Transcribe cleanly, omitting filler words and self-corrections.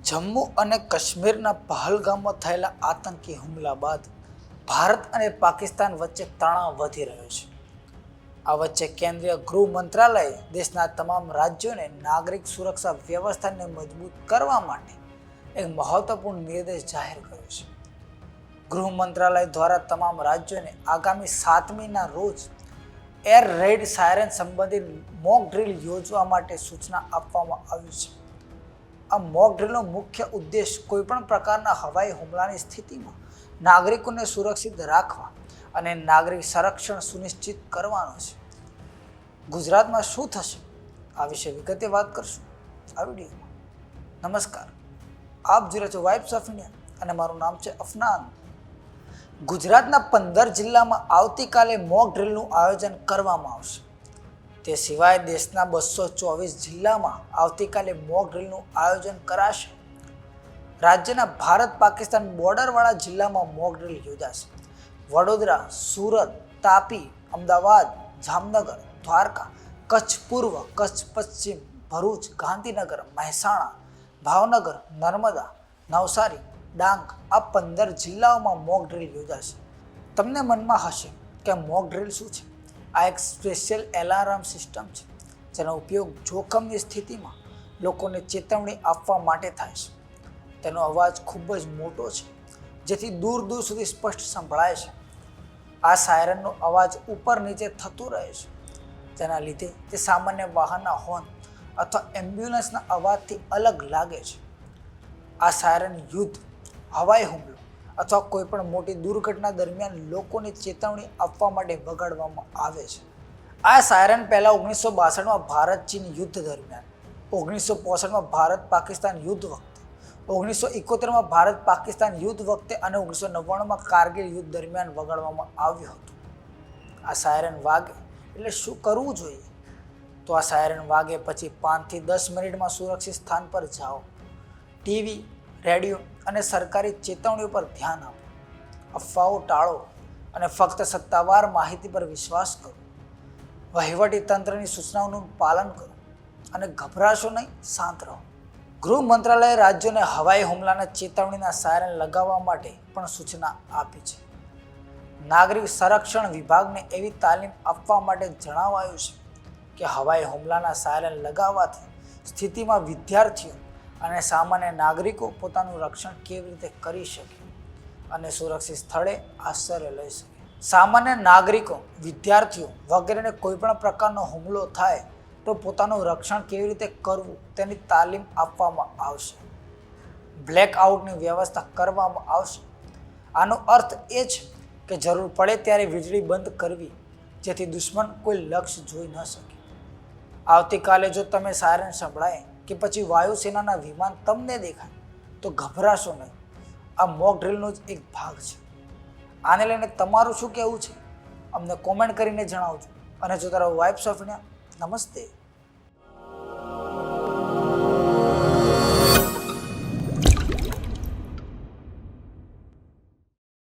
જમ્મુ અને કાશ્મીરના પહલગામમાં થયેલા આતંકી હુમલા બાદ ભારત અને પાકિસ્તાન વચ્ચે તણાવ વધી રહ્યો છે. આ વચ્ચે કેન્દ્રીય ગૃહ મંત્રાલયે દેશના તમામ રાજ્યોને નાગરિક સુરક્ષા વ્યવસ્થાને મજબૂત કરવા માટે એક મહત્વપૂર્ણ નિર્દેશ જાહેર કર્યો છે. ગૃહ મંત્રાલય દ્વારા તમામ રાજ્યોને આગામી 7મીના રોજ એર રેડ સાયરન સંબંધિત મોક ડ્રીલ યોજવા માટે સૂચના આપવામાં આવી છે. આ મોક ડ્રીલનો મુખ્ય ઉદ્દેશ કોઈપણ પ્રકારના હવાઈ હુમલાની સ્થિતિમાં નાગરિકોને સુરક્ષિત રાખવા અને નાગરિક સંરક્ષણ સુનિશ્ચિત કરવાનો છે. ગુજરાતમાં શું થશે આ વિશે વિગતે વાત કરશું આ વિડીયોમાં. નમસ્કાર, આપ જોઈ રહ્યા છો વાઇબ્સ ઓફ ઇન્ડિયા અને મારું નામ છે અફનાન. ગુજરાતના 15 જિલ્લામાં આવતીકાલે મોક ડ્રીલનું આયોજન કરવામાં આવશે. તે સિવાય દેશના 224 જિલ્લામાં આવતીકાલે મોક ડ્રીલનું આયોજન કરાશે. રાજ્યના ભારત પાકિસ્તાન બોર્ડરવાળા જિલ્લામાં મોક ડ્રીલ યોજાશે. વડોદરા, સુરત, તાપી, અમદાવાદ, જામનગર, દ્વારકા, કચ્છ પૂર્વ, કચ્છ પશ્ચિમ, ભરૂચ, ગાંધીનગર, મહેસાણા, ભાવનગર, નર્મદા, નવસારી, ડાંગ આ 15 જિલ્લાઓમાં મોક ડ્રીલ યોજાશે. તમને મનમાં હશે કે મોક ડ્રીલ શું છે? આ એક સ્પેશિયલ એલાર્મ સિસ્ટમ છે જેનો ઉપયોગ જોખમની સ્થિતિમાં લોકોને ચેતવણી આપવા માટે થાય છે. તેનો અવાજ ખૂબ જ મોટો છે જેથી દૂર દૂર સુધી સ્પષ્ટ સંભળાય છે. આ સાયરનનો અવાજ ઉપર નીચે થતો રહે છે, જેના લીધે તે સામાન્ય વાહનના હોર્ન અથવા એમ્બ્યુલન્સના અવાજથી અલગ લાગે છે. આ સાયરન યુદ્ધ, હવાઈ હુમલો અથવા કોઈપણ મોટી દુર્ઘટના દરમિયાન લોકોને ચેતવણી આપવા માટે વગાડવામાં આવે છે. આ સાયરન પહેલાં 1962માં ભારત ચીન યુદ્ધ દરમિયાન, 1965માં ભારત પાકિસ્તાન યુદ્ધ વખતે, 1971માં ભારત પાકિસ્તાન યુદ્ધ વખતે અને 1999માં કારગિલ યુદ્ધ દરમિયાન વગાડવામાં આવ્યું હતું. આ સાયરન વાગે એટલે શું કરવું જોઈએ? તો આ સાયરન વાગે પછી 5 થી 10 મિનિટમાં સુરક્ષિત સ્થાન પર જાઓ. ટીવી, રેડિયો અને સરકારી ચેતવણીઓ પર ધ્યાન આપો. અફવાઓ ટાળો અને ફક્ત સત્તાવાર માહિતી પર વિશ્વાસ કરો. વહીવટી તંત્રની સૂચનાઓનું પાલન કરો અને ગભરાશો નહીં, શાંત રહો. ગૃહ મંત્રાલયે રાજ્યોને હવાઈ હુમલાના ચેતવણીના સાયરન લગાવવા માટે પણ સૂચના આપી છે. નાગરિક સંરક્ષણ વિભાગને એવી તાલીમ આપવા માટે જણાવાયું છે કે હવાઈ હુમલાના સાયરન લગાવવાથી સ્થિતિમાં વિદ્યાર્થીઓ અને સામાન્ય નાગરિકો પોતાનું રક્ષણ કેવી રીતે કરી શકે અને સુરક્ષિત સ્થળે આશ્રય લઈ શકે. સામાન્ય નાગરિકો, વિદ્યાર્થીઓ વગેરેને કોઈપણ પ્રકારનો હુમલો થાય તો પોતાનું રક્ષણ કેવી રીતે કરવું તેની તાલીમ આપવામાં આવશે. બ્લેકઆઉટની વ્યવસ્થા કરવામાં આવશે. આનો અર્થ એ છે કે જરૂર પડે ત્યારે વીજળી બંધ કરવી જેથી દુશ્મન કોઈ લક્ષ્ય જોઈ ન શકે. આવતીકાલે જો તમે સાયરન સંભળાય કે પછી વાયુસેનાના વિમાન તમને દેખાય તો ગભરાશો નહીં. આ મોક ડ્રીલનો જ એક ભાગ છે. આને લઈને તમારું શું કહેવું છે? અમને કોમેન્ટ કરીને જણાવજો. અને જો તારા વાઇબ્સ ઓફ ઇન્ડિયા, નમસ્તે.